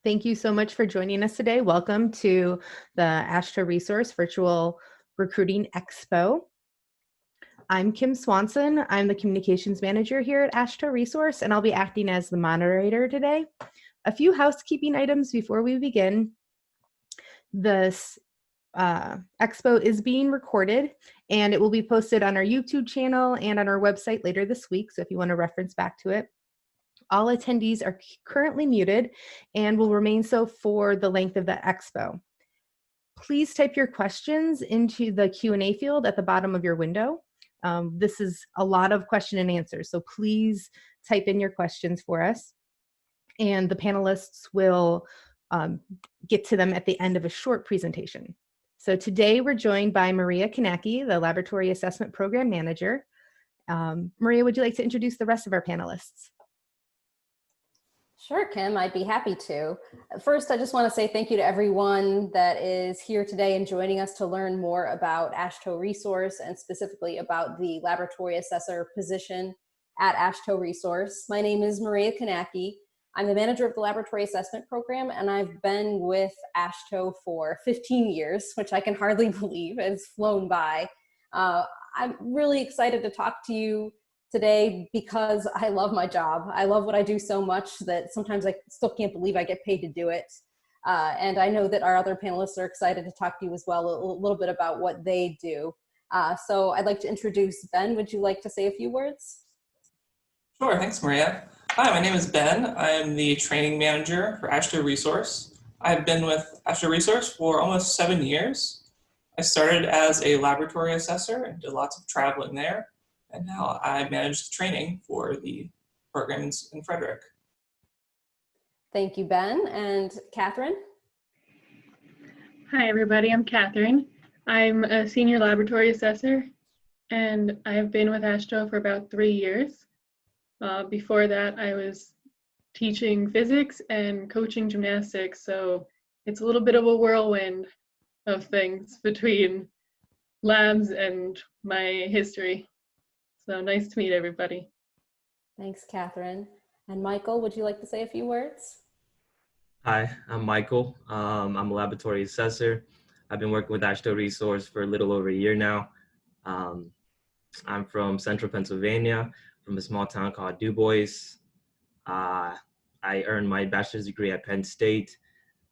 Thank you so much for joining us today. Welcome to the AASHTO Resource Virtual Recruiting Expo. I'm Kim Swanson. I'm the Communications Manager here at AASHTO Resource, and I'll be acting as the moderator today. A few housekeeping items before we begin. This Expo is being recorded, and it will be posted on our YouTube channel and on our website later this week, so if you want to reference back to it. All attendees are currently muted and will remain so for the length of the Expo. Please type your questions into the Q&A field at the bottom of your window. This is a lot of question and answers, so please type in your questions for us. And the panelists will get to them at the end of a short presentation. So today we're joined by Maria Kanacki, the Laboratory Assessment Program Manager. Maria, would you like to introduce the rest of our panelists? Sure, Kim, I'd be happy to. First, I just want to say thank you to everyone that is here today and joining us to learn more about AASHTO Resource and specifically about the Laboratory Assessor position at AASHTO Resource. My name is Maria Kanacki. I'm the manager of the Laboratory Assessment Program, and I've been with AASHTO for 15 years, which I can hardly believe. It's flown by. I'm really excited to talk to you today because I love my job. I love what I do so much that sometimes I still can't believe I get paid to do it. And I know that our other panelists are excited to talk to you as well, a little bit about what they do. So I'd like to introduce Ben. Would you like to say a few words? Sure, thanks, Maria. Hi, my name is Ben. I'm the training manager for AASHTO Resource. I've been with AASHTO Resource for almost 7 years. I started as a laboratory assessor and did lots of traveling there. And now I manage the training for the programs in Frederick. Thank you, Ben. And Catherine? Hi, everybody. I'm Catherine. I'm a senior laboratory assessor, and I've been with AASHTO for about 3 years. Before that, I was teaching physics and coaching gymnastics, so it's a little bit of a whirlwind of things between labs and my history. So nice to meet everybody. Thanks, Catherine. And Michael, would you like to say a few words? Hi, I'm Michael. I'm a laboratory assessor. I've been working with AASHTO Resource for a little over a year now. I'm from Central Pennsylvania, from a small town called Du Bois. I earned my bachelor's degree at Penn State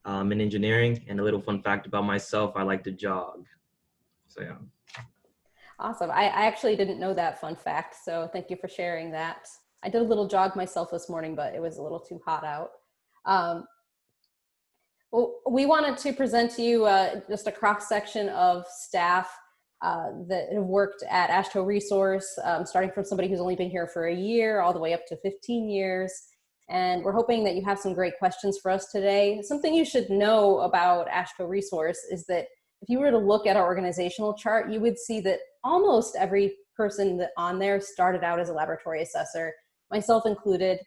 in engineering. And a little fun fact about myself, I like to jog. So yeah. Awesome. I actually didn't know that fun fact, so thank you for sharing that. I did a little jog myself this morning, but it was a little too hot out. Well, we wanted to present to you just a cross-section of staff that have worked at AASHTO Resource, starting from somebody who's only been here for a year all the way up to 15 years. And we're hoping that you have some great questions for us today. Something you should know about AASHTO Resource is that if you were to look at our organizational chart, you would see that almost every person that on there started out as a laboratory assessor, myself included.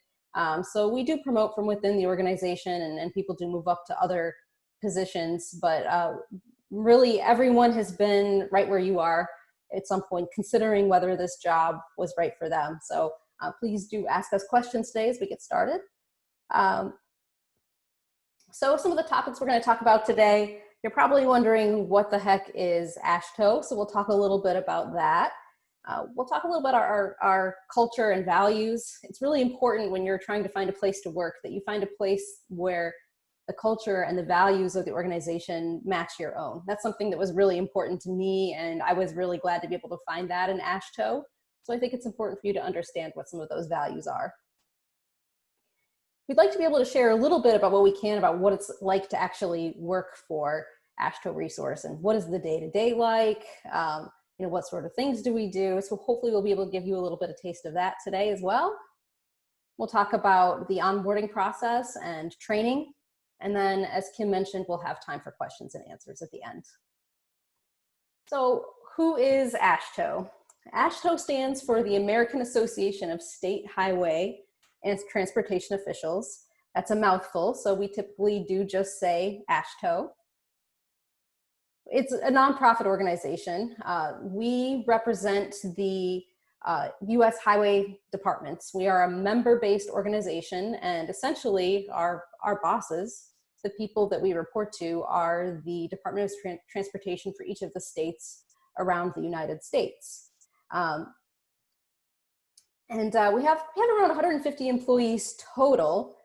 So we do promote from within the organization, and people do move up to other positions, but really everyone has been right where you are at some point, considering whether this job was right for them. So please do ask us questions today as we get started. So some of the topics we're going to talk about today, you're probably wondering what the heck is AASHTO, so we'll talk a little bit about that. We'll talk a little bit about our culture and values. It's really important when you're trying to find a place to work that you find a place where the culture and the values of the organization match your own. That's something that was really important to me, and I was really glad to be able to find that in AASHTO. So I think it's important for you to understand what some of those values are. We'd like to be able to share a little bit about what we can about what it's like to actually work for AASHTO Resource and what is the day-to-day like, you know, what sort of things do we do? So hopefully we'll be able to give you a little bit of taste of that today as well. We'll talk about the onboarding process and training. And then, as Kim mentioned, we'll have time for questions and answers at the end. So who is AASHTO? AASHTO stands for the American Association of State Highway and Transportation Officials. That's a mouthful, so we typically do just say AASHTO. It's a nonprofit organization. We represent the U.S. highway departments. We are a member-based organization, and essentially our bosses, the people that we report to, are the Department of Transportation for each of the states around the United States. And we have around 150 employees total,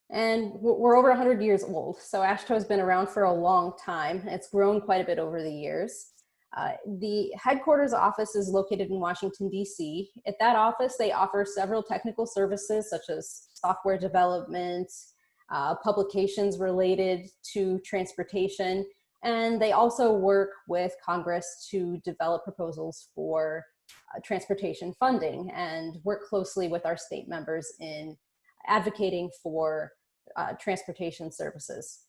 and we're over 100 years old. So AASHTO has been around for a long time. It's grown quite a bit over the years. The headquarters office is located in Washington, D.C. At that office, they offer several technical services such as software development, publications related to transportation, and they also work with Congress to develop proposals for transportation funding and work closely with our state members in advocating for transportation services.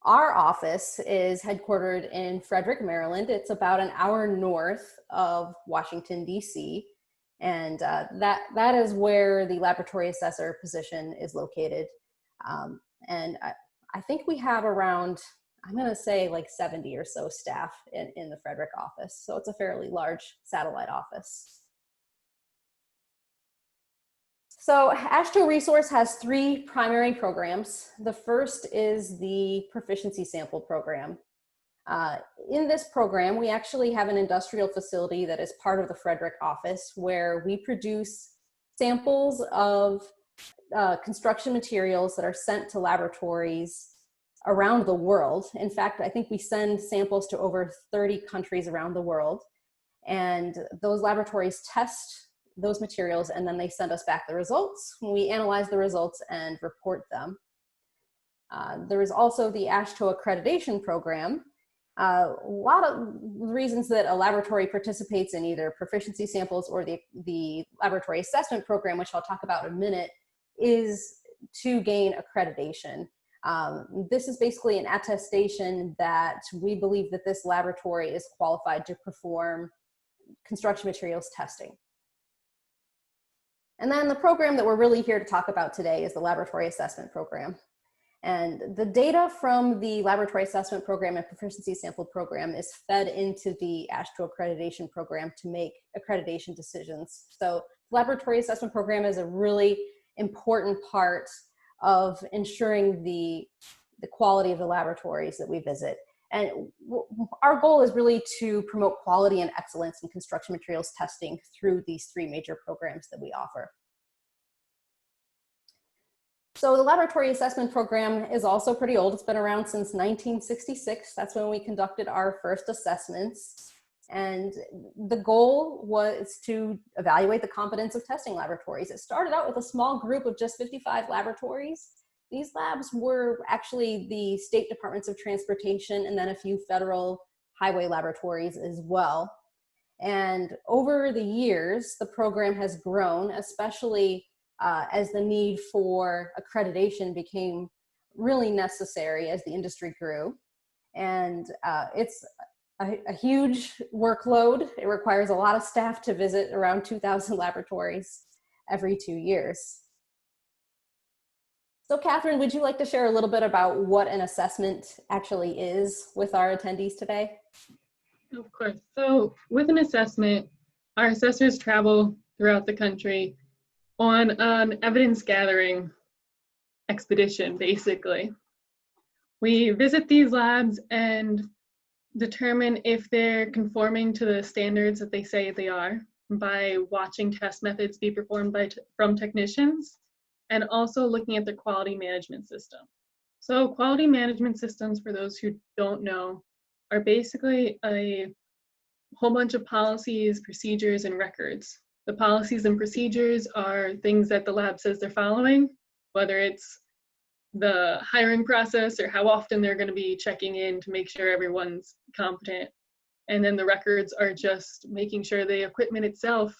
Our office is headquartered in Frederick, Maryland. It's about an hour north of Washington, D.C. And that is where the Laboratory Assessor position is located. And I think we have around, I'm going to say like 70 or so staff in the Frederick office. So it's a fairly large satellite office. So AASHTO Resource has 3 primary programs. The first is the Proficiency Sample Program. In this program, we actually have an industrial facility that is part of the Frederick office where we produce samples of construction materials that are sent to laboratories around the world. In fact, I think we send samples to over 30 countries around the world, and those laboratories test those materials and then they send us back the results. We analyze the results and report them. There is also the AASHTO accreditation program. A lot of reasons that a laboratory participates in either proficiency samples or the laboratory assessment program, which I'll talk about in a minute, is to gain accreditation. This is basically an attestation that we believe that this laboratory is qualified to perform construction materials testing. And then the program that we're really here to talk about today is the Laboratory Assessment Program. And the data from the Laboratory Assessment Program and Proficiency Sample Program is fed into the AASHTO accreditation program to make accreditation decisions. So the Laboratory Assessment Program is a really important part of ensuring the quality of the laboratories that we visit. And our goal is really to promote quality and excellence in construction materials testing through these 3 major programs that we offer. So the Laboratory Assessment Program is also pretty old. It's been around since 1966. That's when we conducted our first assessments. And the goal was to evaluate the competence of testing laboratories. It started out with a small group of just 55 laboratories. These labs were actually the state departments of transportation and then a few federal highway laboratories as well. And over the years, the program has grown, especially as the need for accreditation became really necessary as the industry grew. And it's a huge workload. It requires a lot of staff to visit around 2,000 laboratories every 2 years. So Catherine, would you like to share a little bit about what an assessment actually is with our attendees today? Of course. So with an assessment, our assessors travel throughout the country on an evidence gathering expedition, basically. We visit these labs and determine if they're conforming to the standards that they say they are by watching test methods be performed from technicians, and also looking at the quality management system. So quality management systems, for those who don't know, are basically a whole bunch of policies, procedures, and records. The policies and procedures are things that the lab says they're following, whether it's the hiring process or how often they're going to be checking in to make sure everyone's competent. And then the records are just making sure the equipment itself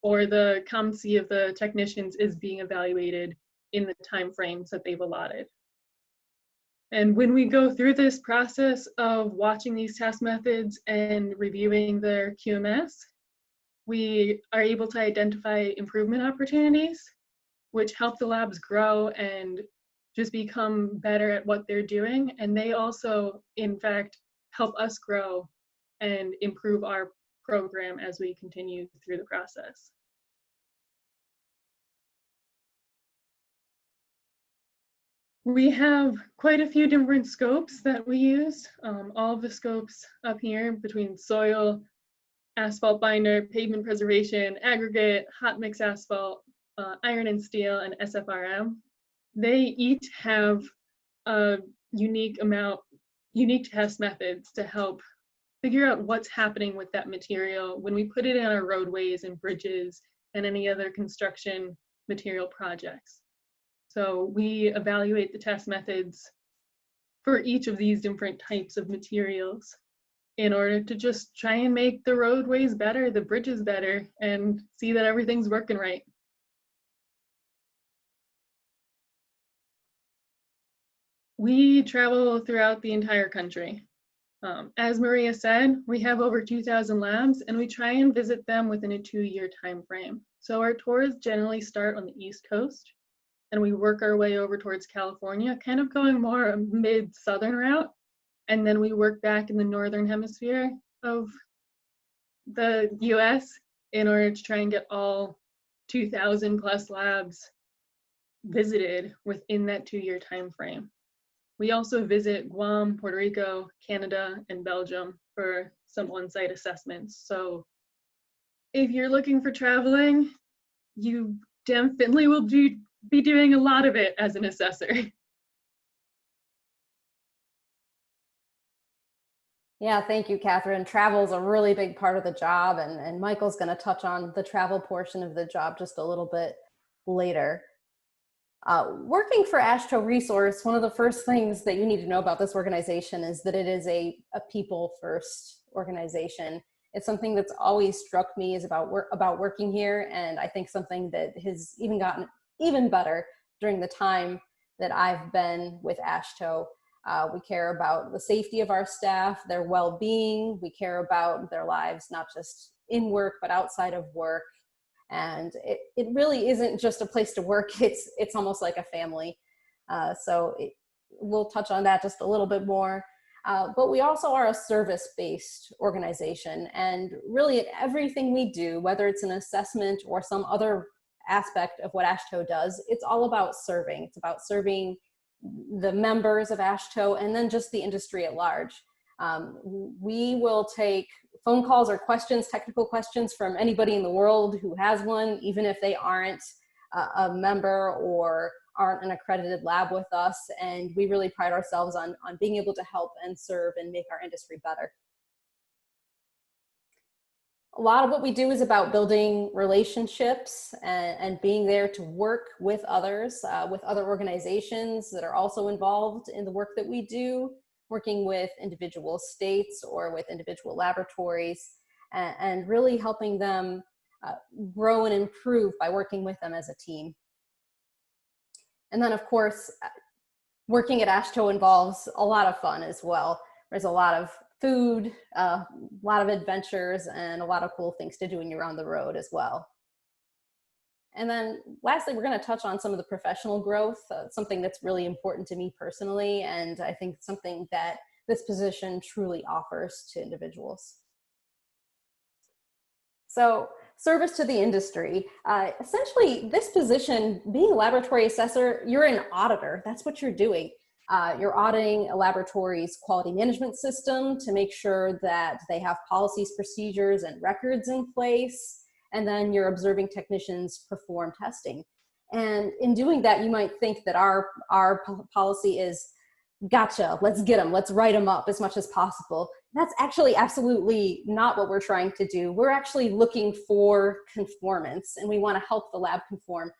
or the competency of the technicians is being evaluated in the time frames that they've allotted. And when we go through this process of watching these test methods and reviewing their QMS, we are able to identify improvement opportunities, which help the labs grow and just become better at what they're doing. And they also, in fact, help us grow and improve our program as we continue through the process. We have quite a few different scopes that we use. All of the scopes up here between soil, asphalt binder, pavement preservation, aggregate, hot mix asphalt, iron and steel, and SFRM. They each have a unique test methods to help figure out what's happening with that material when we put it in our roadways and bridges and any other construction material projects. So we evaluate the test methods for each of these different types of materials in order to just try and make the roadways better, the bridges better, and see that everything's working right. We travel throughout the entire country. As Maria said, we have over 2,000 labs, and we try and visit them within a 2-year time frame. So our tours generally start on the East Coast, and we work our way over towards California, kind of going more a mid-southern route. And then we work back in the northern hemisphere of the US in order to try and get all 2,000 plus labs visited within that 2-year time frame. We also visit Guam, Puerto Rico, Canada, and Belgium for some on-site assessments. So if you're looking for traveling, you definitely will be doing a lot of it as an assessor. Yeah, thank you, Catherine. Travel is a really big part of the job, and Michael's going to touch on the travel portion of the job just a little bit later. Working for AASHTO Resource, one of the first things that you need to know about this organization is that it is a people-first organization. It's something that's always struck me is about working here, and I think something that has even gotten even better during the time that I've been with AASHTO. We care about the safety of our staff, their well-being. We care about their lives, not just in work, but outside of work. And it really isn't just a place to work. It's almost like a family. We'll touch on that just a little bit more. But we also are a service-based organization. And really at everything we do, whether it's an assessment or some other aspect of what AASHTO does, it's all about serving. It's about serving the members of AASHTO and then just the industry at large. We will take phone calls or questions, technical questions from anybody in the world who has one, even if they aren't a member or aren't an accredited lab with us. And we really pride ourselves on being able to help and serve and make our industry better. A lot of what we do is about building relationships and being there to work with others, with other organizations that are also involved in the work that we do, working with individual states or with individual laboratories, and really helping them grow and improve by working with them as a team. And then, of course, working at AASHTO involves a lot of fun as well. There's a lot of food, a lot of adventures, and a lot of cool things to do when you're on the road as well. And then lastly, we're going to touch on some of the professional growth, something that's really important to me personally, and I think something that this position truly offers to individuals. So, service to the industry. Essentially, this position, being a laboratory assessor, you're an auditor. That's what you're doing. You're auditing a laboratory's quality management system to make sure that they have policies, procedures, and records in place. And then you're observing technicians perform testing. And in doing that, you might think that our policy is, gotcha, let's get them, let's write them up as much as possible. That's actually absolutely not what we're trying to do. We're actually looking for conformance, and we want to help the lab conform.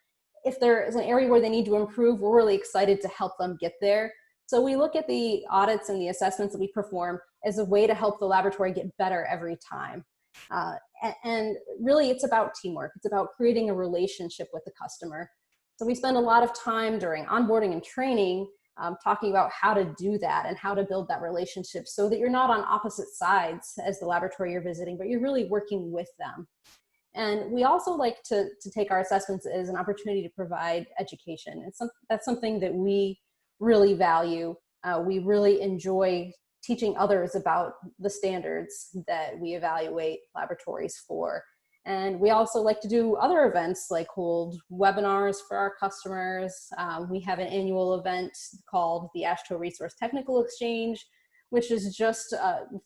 If there is an area where they need to improve, we're really excited to help them get there. So we look at the audits and the assessments that we perform as a way to help the laboratory get better every time. And really, it's about teamwork. It's about creating a relationship with the customer. So we spend a lot of time during onboarding and training talking about how to do that and how to build that relationship so that you're not on opposite sides as the laboratory you're visiting, but you're really working with them. And we also like to take our assessments as an opportunity to provide education. That's something that we really value. We really enjoy teaching others about the standards that we evaluate laboratories for. And we also like to do other events, like hold webinars for our customers. We have an annual event called the AASHTO Resource Technical Exchange, which is just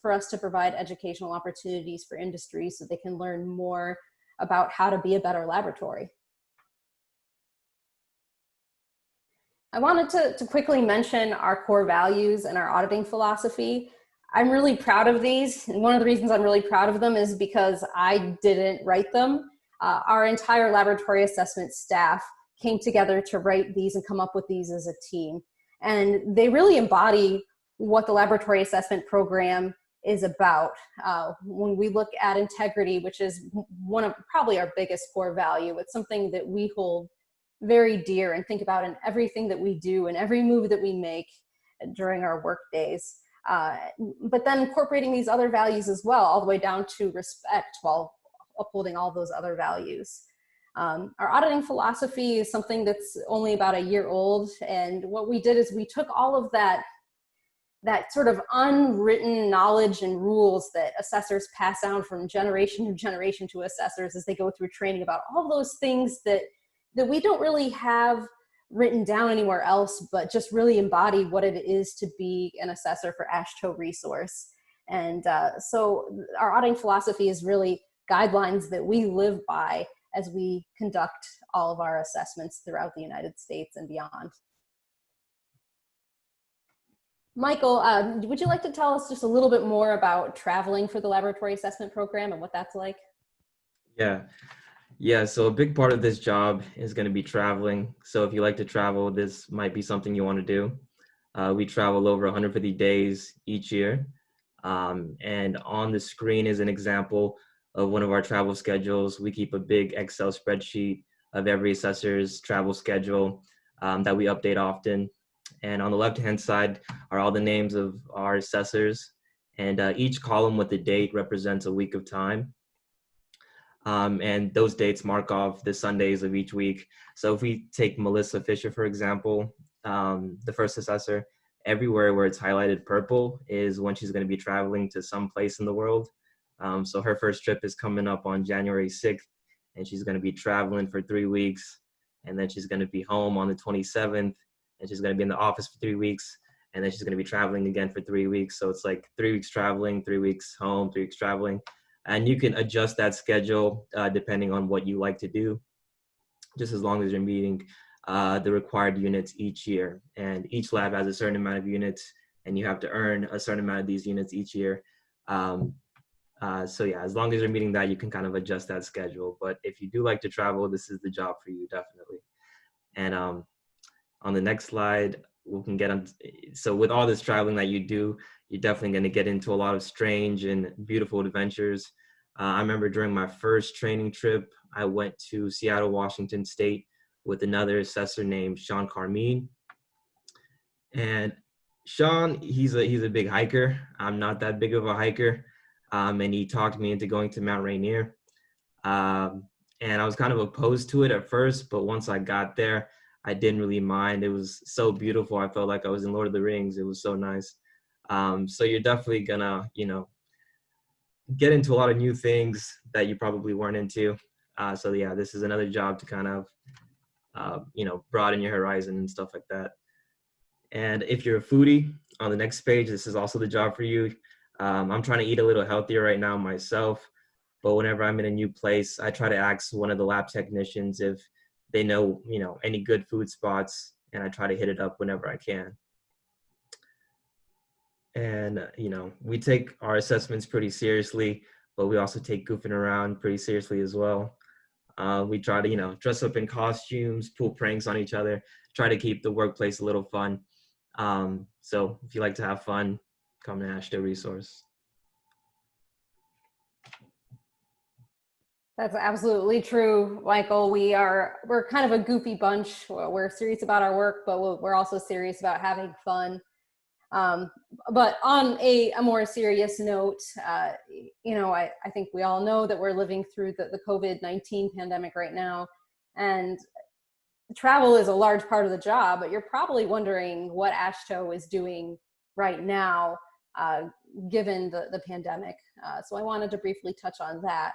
for us to provide educational opportunities for industry so they can learn more about how to be a better laboratory. I wanted to quickly mention our core values and our auditing philosophy. I'm really proud of these, and one of the reasons I'm really proud of them is because I didn't write them. Our entire laboratory assessment staff came together to write these and come up with these as a team. And they really embody what the laboratory assessment program is about. When we look at integrity, which is one of probably our biggest core value, it's something that we hold very dear and think about in everything that we do and every move that we make during our work days. But then incorporating these other values as well, all the way down to respect while upholding all those other values. Our auditing philosophy is something that's only about a year old. And what we did is we took all of that sort of unwritten knowledge and rules that assessors pass down from generation to generation to assessors as they go through training about all those things that we don't really have written down anywhere else, but just really embody what it is to be an assessor for AASHTO Resource. And so our auditing philosophy is really guidelines that we live by as we conduct all of our assessments throughout the United States and beyond. Michael, would you like to tell us just a little bit more about traveling for the laboratory assessment program and what that's like? Yeah, so a big part of this job is going to be traveling. So if you like to travel, this might be something you want to do. We travel over 150 days each year. And on the screen is an example of one of our travel schedules. We keep a big Excel spreadsheet of every assessor's travel schedule that we update often. And on the left-hand side are all the names of our assessors. And each column with the date represents a week of time. And those dates mark off the Sundays of each week. So if we take Melissa Fisher, for example, the first assessor, everywhere where it's highlighted purple is when she's going to be traveling to some place in the world. So her first trip is coming up on January 6th, and she's going to be traveling for 3 weeks. And then she's going to be home on the 27th, and she's going to be in the office for 3 weeks. And then she's going to be traveling again for 3 weeks. So it's like 3 weeks traveling, 3 weeks home, 3 weeks traveling. And you can adjust that schedule depending on what you like to do, just as long as you're meeting the required units each year. And each lab has a certain amount of units, and you have to earn a certain amount of these units each year. So yeah, as long as you're meeting that, you can kind of adjust that schedule. But if you do like to travel, this is the job for you, definitely. And on the next slide, we can get on. So with all this traveling that you do, you're definitely going to get into a lot of strange and beautiful adventures. I remember during my first training trip, I went to Seattle, Washington State with another assessor named Sean Carmine. And Sean, he's a big hiker. I'm not that big of a hiker. And he talked me into going to Mount Rainier. And I was kind of opposed to it at first, but once I got there, I didn't really mind. It was so beautiful. I felt like I was in Lord of the Rings. It was so nice. So you're definitely gonna, get into a lot of new things that you probably weren't into. So yeah, this is another job to kind of, broaden your horizon and stuff like that. And if you're a foodie, on the next page, this is also the job for you. I'm trying to eat a little healthier right now myself, but whenever I'm in a new place, I try to ask one of the lab technicians if they know, any good food spots, and I try to hit it up whenever I can. And, we take our assessments pretty seriously, but we also take goofing around pretty seriously as well. We try to, dress up in costumes, pull pranks on each other, try to keep the workplace a little fun. So if you like to have fun, come to AASHTO Resource. That's absolutely true, Michael. We're kind of a goofy bunch. We're serious about our work, but we're also serious about having fun. But on a more serious note, I think we all know that we're living through the COVID-19 pandemic right now, and travel is a large part of the job, but you're probably wondering what AASHTO is doing right now given the pandemic. So I wanted to briefly touch on that.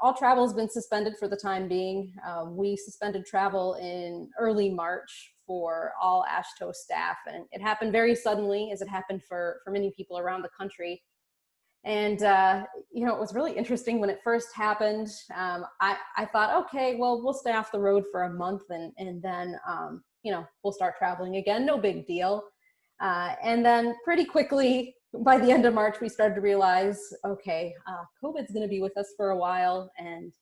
All travel has been suspended for the time being. We suspended travel in early March for all AASHTO staff, and it happened very suddenly, as it happened for many people around the country. And, you know, it was really interesting when it first happened. I thought, okay, well, we'll stay off the road for a month and then, you know, we'll start traveling again, no big deal. And then pretty quickly, by the end of March, we started to realize, okay, COVID's going to be with us for a while, and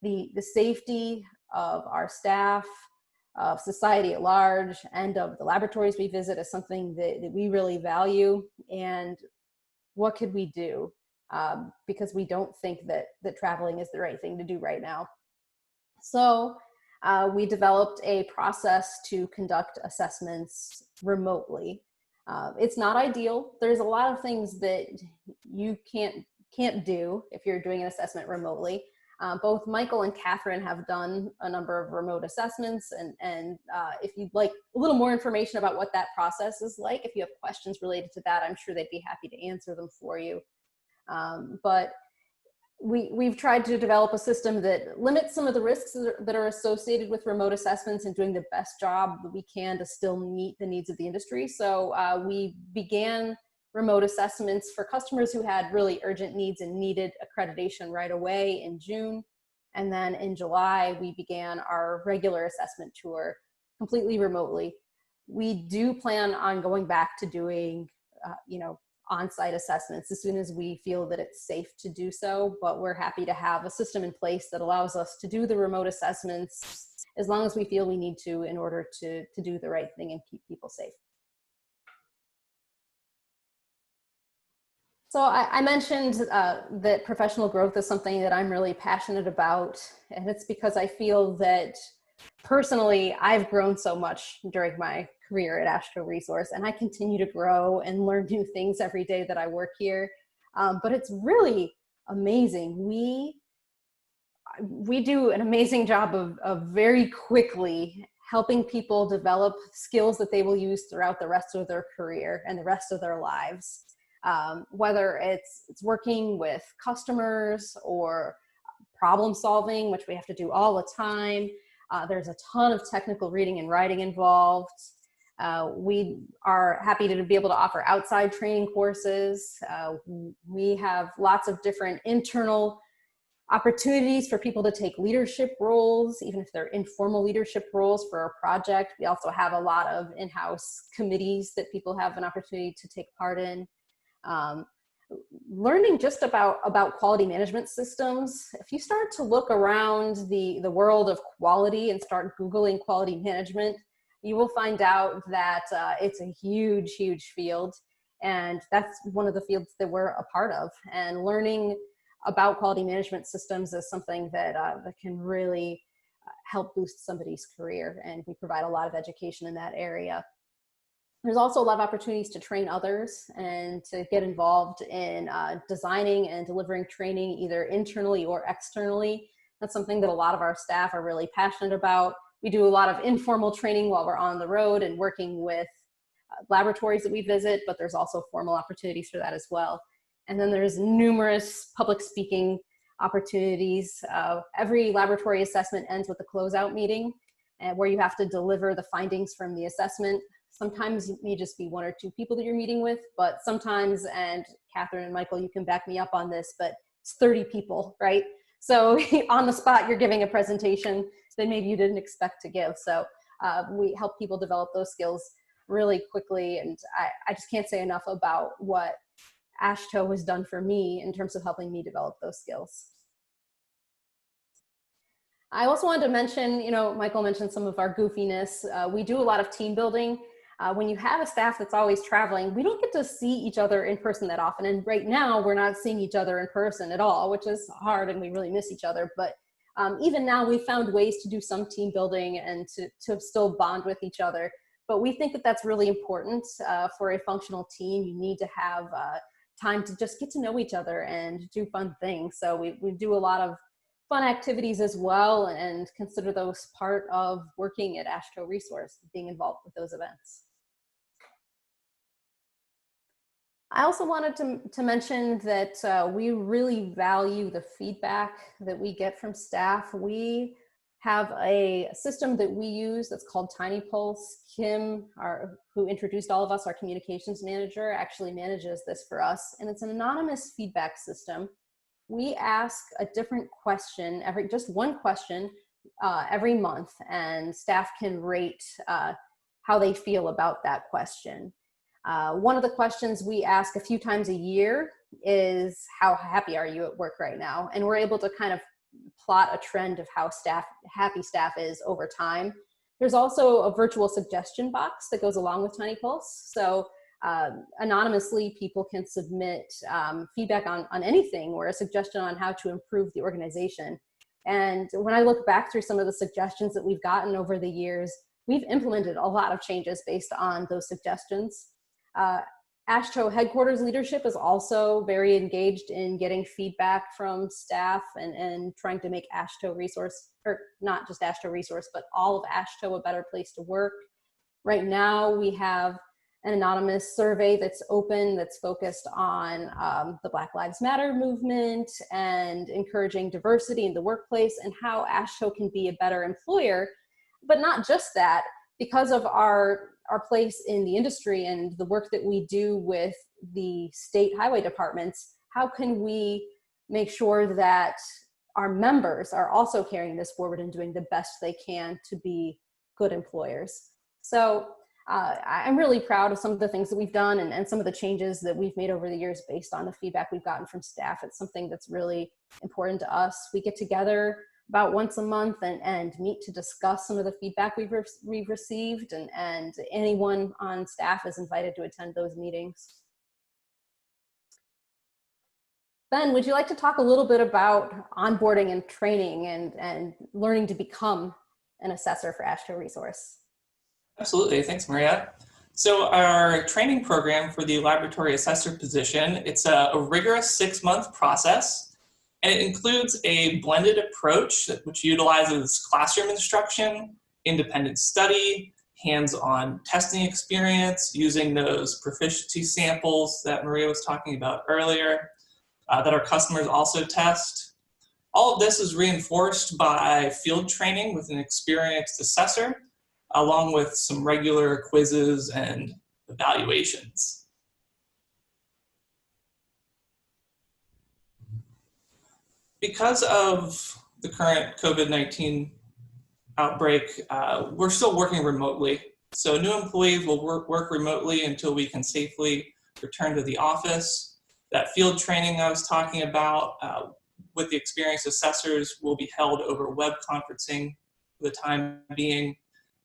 the safety of our staff, of society at large, and of the laboratories we visit is something that we really value. And what could we do? Because we don't think that traveling is the right thing to do right now. So we developed a process to conduct assessments remotely. It's not ideal. There's a lot of things that you can't do if you're doing an assessment remotely. Both Michael and Catherine have done a number of remote assessments, and if you'd like a little more information about what that process is like, if you have questions related to that, I'm sure they'd be happy to answer them for you. But we've tried to develop a system that limits some of the risks that are associated with remote assessments and doing the best job that we can to still meet the needs of the industry. So we began remote assessments for customers who had really urgent needs and needed accreditation right away in June. And then in July, we began our regular assessment tour completely remotely. We do plan on going back to doing, you know, on-site assessments as soon as we feel that it's safe to do so, but we're happy to have a system in place that allows us to do the remote assessments as long as we feel we need to in order to do the right thing and keep people safe. So I mentioned that professional growth is something that I'm really passionate about, and it's because I feel that personally I've grown so much during my career at AASHTO Resource, and I continue to grow and learn new things every day that I work here. But it's really amazing. We do an amazing job of very quickly helping people develop skills that they will use throughout the rest of their career and the rest of their lives. Whether it's working with customers or problem solving, which we have to do all the time. There's a ton of technical reading and writing involved. We are happy to be able to offer outside training courses. We have lots of different internal opportunities for people to take leadership roles, even if they're informal leadership roles for a project. We also have a lot of in-house committees that people have an opportunity to take part in. Learning just about quality management systems. If you start to look around the world of quality and start Googling quality management, you will find out that it's a huge, huge field. And that's one of the fields that we're a part of. And learning about quality management systems is something that can really help boost somebody's career. And we provide a lot of education in that area. There's also a lot of opportunities to train others and to get involved in designing and delivering training either internally or externally. That's something that a lot of our staff are really passionate about. We do a lot of informal training while we're on the road and working with laboratories that we visit, but there's also formal opportunities for that as well. And then there's numerous public speaking opportunities. Every laboratory assessment ends with a closeout meeting where you have to deliver the findings from the assessment. Sometimes it may just be one or two people that you're meeting with, but sometimes, and Catherine and Michael, you can back me up on this, but it's 30 people, right? So on the spot, you're giving a presentation that maybe you didn't expect to give. So we help people develop those skills really quickly. And I just can't say enough about what AASHTO has done for me in terms of helping me develop those skills. I also wanted to mention, you know, Michael mentioned some of our goofiness. We do a lot of team building. When you have a staff that's always traveling, we don't get to see each other in person that often. And right now we're not seeing each other in person at all, which is hard and we really miss each other. But even now we've found ways to do some team building and to still bond with each other. But we think that that's really important for a functional team. You need to have time to just get to know each other and do fun things. So we do a lot of fun activities as well and consider those part of working at AASHTO Resource, being involved with those events. I also wanted to mention that we really value the feedback that we get from staff. We have a system that we use that's called Tiny Pulse. Kim, who introduced all of us, our communications manager, actually manages this for us. And it's an anonymous feedback system. We ask a different question, just one question every month, and staff can rate how they feel about that question. One of the questions we ask a few times a year is, how happy are you at work right now? And we're able to kind of plot a trend of how happy staff is over time. There's also a virtual suggestion box that goes along with Tiny Pulse. So anonymously, people can submit feedback on anything or a suggestion on how to improve the organization. And when I look back through some of the suggestions that we've gotten over the years, we've implemented a lot of changes based on those suggestions. AASHTO headquarters leadership is also very engaged in getting feedback from staff and trying to make AASHTO resource, or not just AASHTO resource, but all of AASHTO a better place to work. Right now we have an anonymous survey that's open, that's focused on the Black Lives Matter movement and encouraging diversity in the workplace and how AASHTO can be a better employer. But not just that, because of our place in the industry and the work that we do with the state highway departments, how can we make sure that our members are also carrying this forward and doing the best they can to be good employers? So I'm really proud of some of the things that we've done and some of the changes that we've made over the years based on the feedback we've gotten from staff. It's something that's really important to us. We get together about once a month and meet to discuss some of the feedback we've received, and anyone on staff is invited to attend those meetings. Ben, would you like to talk a little bit about onboarding and training and learning to become an assessor for AASHTO Resource? Absolutely, thanks Maria. So our training program for the Laboratory Assessor position, it's a rigorous 6-month process. And it includes a blended approach which utilizes classroom instruction, independent study, hands-on testing experience, using those proficiency samples that Maria was talking about earlier, that our customers also test. All of this is reinforced by field training with an experienced assessor, along with some regular quizzes and evaluations. Because of the current COVID-19 outbreak, we're still working remotely. So new employees will work remotely until we can safely return to the office. That field training I was talking about with the experienced assessors will be held over web conferencing for the time being.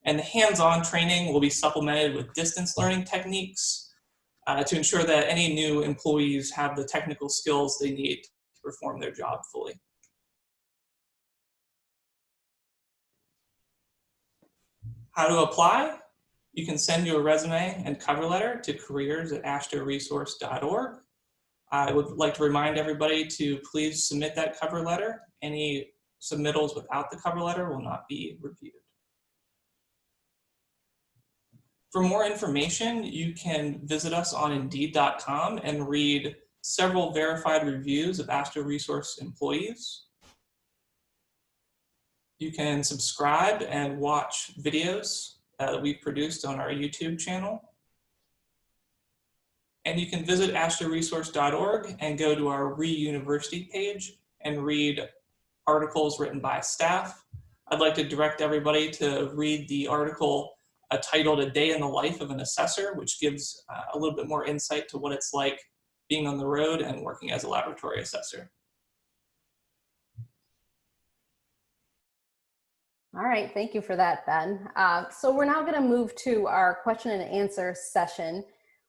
And the hands-on training will be supplemented with distance learning techniques to ensure that any new employees have the technical skills they need to perform their job fully. How to apply? You can send your resume and cover letter to careers@ashtoresource.org. I would like to remind everybody to please submit that cover letter. Any submittals without the cover letter will not be reviewed. For more information, you can visit us on Indeed.com and read several verified reviews of AASHTO Resource employees. You can subscribe and watch videos that we've produced on our YouTube channel. And you can visit ashtoresource.org and go to our Re-University page and read articles written by staff. I'd like to direct everybody to read the article titled "A Day in the Life of an Assessor," which gives a little bit more insight to what it's like being on the road and working as a laboratory assessor. All right, thank you for that, Ben. So we're now going to move to our question and answer session.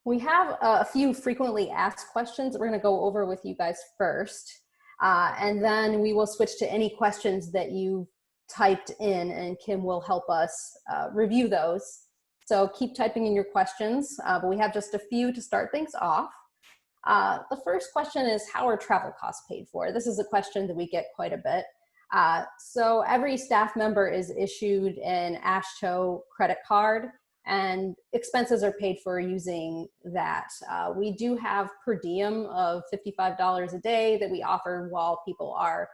We have a few frequently asked questions that we're going to go over with you guys first, and then we will switch to any questions that you typed in, and Kim will help us review those. So keep typing in your questions, but we have just a few to start things off. The first question is, how are travel costs paid for? This is a question that we get quite a bit. So every staff member is issued an AASHTO credit card, and expenses are paid for using that. We do have per diem of $55 a day that we offer while people are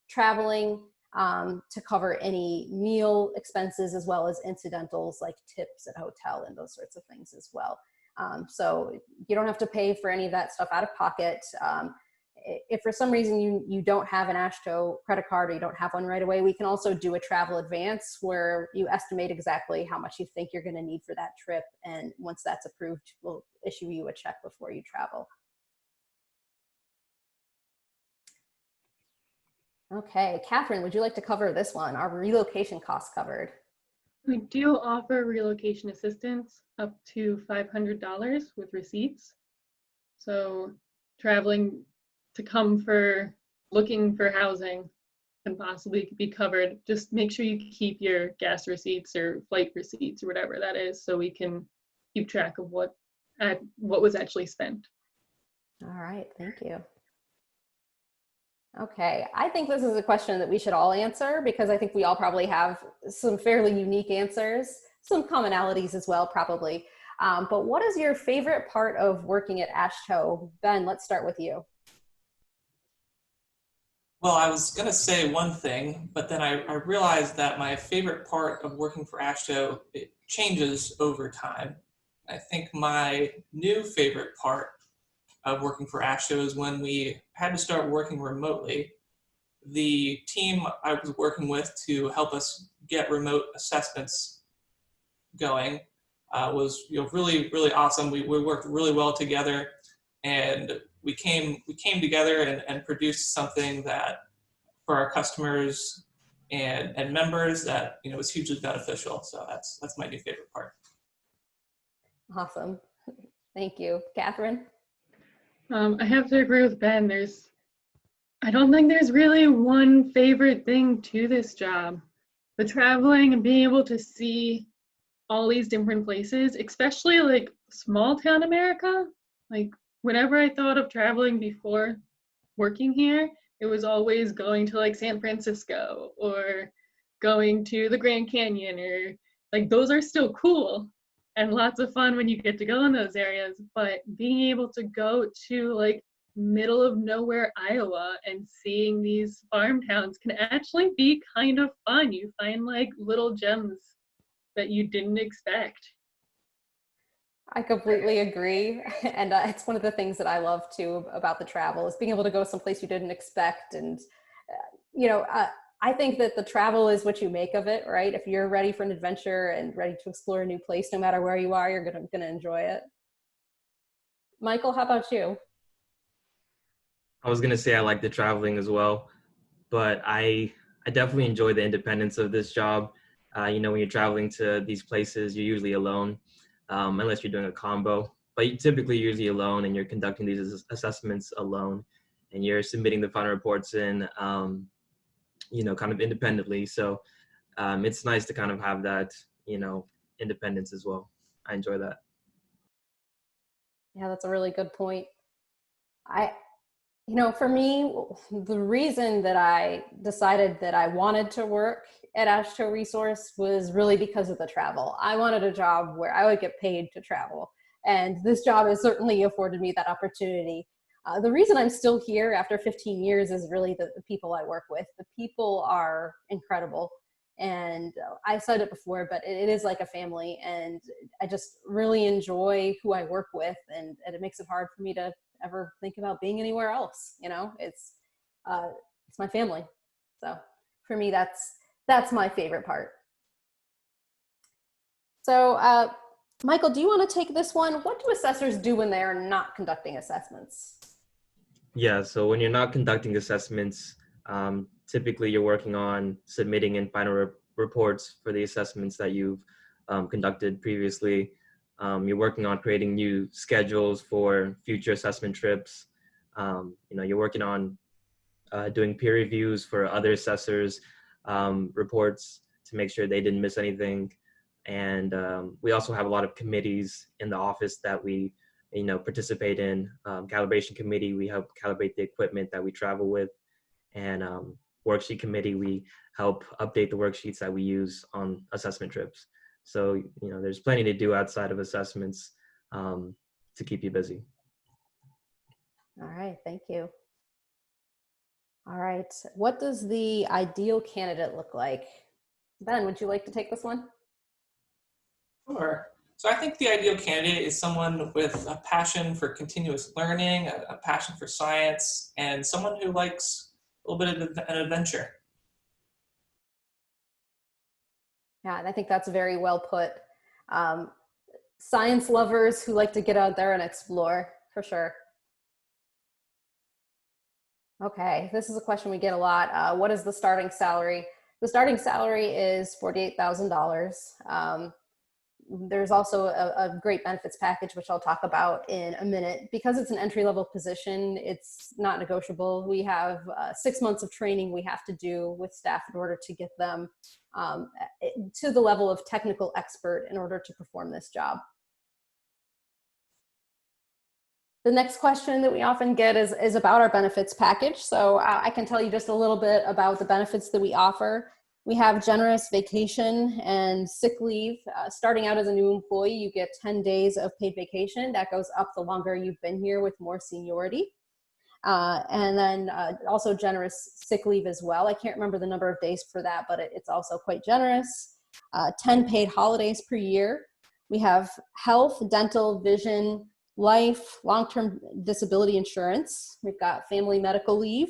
traveling, to cover any meal expenses as well as incidentals like tips at hotel and those sorts of things as well. So you don't have to pay for any of that stuff out of pocket. If for some reason you don't have an AASHTO credit card or you don't have one right away, we can also do a travel advance where you estimate exactly how much you think you're going to need for that trip. And once that's approved, we'll issue you a check before you travel. Okay, Catherine, would you like to cover this one? Are relocation costs covered? We do offer relocation assistance up to $500 with receipts. So traveling to come for looking for housing can possibly be covered. Just make sure you keep your gas receipts or flight receipts or whatever that is, so we can keep track of what was actually spent. All right, thank you. Okay, I think this is a question that we should all answer because I think we all probably have some fairly unique answers, some commonalities as well, probably. But what is your favorite part of working at AASHTO? Ben, let's start with you. Well, I was going to say one thing, but then I realized that my favorite part of working for AASHTO, it changes over time. I think my new favorite part of working for AASHTO is when we had to start working remotely. The team I was working with to help us get remote assessments going was really, really awesome. We worked really well together, and we came together and produced something that for our customers and members that was hugely beneficial. So that's my new favorite part. Awesome. Thank you. Catherine? I have to agree with Ben. I don't think there's really one favorite thing to this job. The traveling and being able to see all these different places, especially like small town America. Like whenever I thought of traveling before working here, it was always going to like San Francisco or going to the Grand Canyon, or like those are still cool and lots of fun when you get to go in those areas. But being able to go to like middle of nowhere Iowa and seeing these farm towns can actually be kind of fun. You find like little gems that you didn't expect. I completely agree. And it's one of the things that I love too about the travel is being able to go someplace you didn't expect. And, I think that the travel is what you make of it, right? If you're ready for an adventure and ready to explore a new place, no matter where you are, you're gonna enjoy it. Michael, how about you? I was gonna say I like the traveling as well, but I definitely enjoy the independence of this job. When you're traveling to these places, you're usually alone, unless you're doing a combo. But you're typically usually alone, and you're conducting these assessments alone, and you're submitting the final reports in, kind of independently. So it's nice to kind of have that, independence as well. I enjoy that. Yeah, that's a really good point. For me, the reason that I decided that I wanted to work at AASHTO Resource was really because of the travel. I wanted a job where I would get paid to travel. And this job has certainly afforded me that opportunity. The reason I'm still here after 15 years is really the people I work with. The people are incredible. And I said it before, but it is like a family. And I just really enjoy who I work with. And it makes it hard for me to ever think about being anywhere else. It's my family. So for me, that's my favorite part. So Michael, do you want to take this one? What do assessors do when they are not conducting assessments? Yeah, so when you're not conducting assessments, typically you're working on submitting in final reports for the assessments that you've conducted previously. You're working on creating new schedules for future assessment trips. You're working on doing peer reviews for other assessors' reports to make sure they didn't miss anything. And we also have a lot of committees in the office that we participate in. Calibration committee, we help calibrate the equipment that we travel with. And worksheet committee, we help update the worksheets that we use on assessment trips. So, you know, there's plenty to do outside of assessments to keep you busy. All right, thank you. All right, what does the ideal candidate look like? Ben, would you like to take this one? Sure. So I think the ideal candidate is someone with a passion for continuous learning, a passion for science, and someone who likes a little bit of an adventure. Yeah, and I think that's very well put. Science lovers who like to get out there and explore, for sure. Okay, this is a question we get a lot. What is the starting salary? The starting salary is $48,000. There's also a great benefits package, which I'll talk about in a minute. Because it's an entry-level position, it's not negotiable. We have 6 months of training we have to do with staff in order to get them to the level of technical expert in order to perform this job. The next question that we often get is about our benefits package. So I can tell you just a little bit about the benefits that we offer. We have generous vacation and sick leave. Starting out as a new employee, you get 10 days of paid vacation. That goes up the longer you've been here with more seniority. And then also generous sick leave as well. I can't remember the number of days for that, but it's also quite generous. 10 paid holidays per year. We have health, dental, vision, life, long-term disability insurance. We've got family medical leave.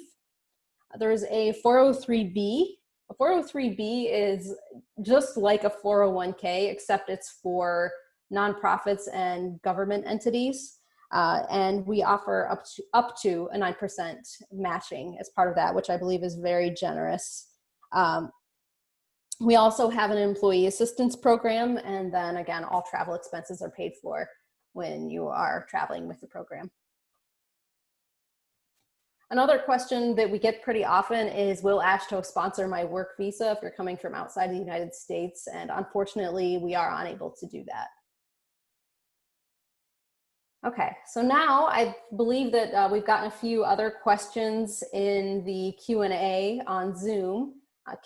There's a 403B. A 403B is just like a 401k, except it's for nonprofits and government entities. And we offer up to a 9% matching as part of that, which I believe is very generous. We also have an employee assistance program, and then again, all travel expenses are paid for when you are traveling with the program. Another question that we get pretty often is, will AASHTO sponsor my work visa if you're coming from outside the United States? And unfortunately, we are unable to do that. Okay, so now I believe that we've gotten a few other questions in the Q&A on Zoom.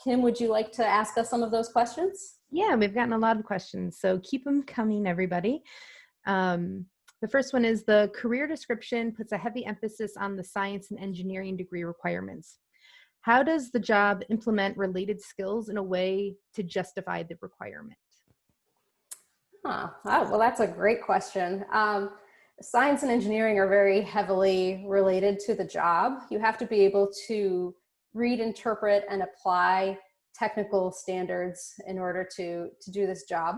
Kim, would you like to ask us some of those questions? Yeah, we've gotten a lot of questions, so keep them coming, everybody. The first one is, the career description puts a heavy emphasis on the science and engineering degree requirements. How does the job implement related skills in a way to justify the requirement? Well, that's a great question. Science and engineering are very heavily related to the job. You have to be able to read, interpret, and apply technical standards in order to do this job.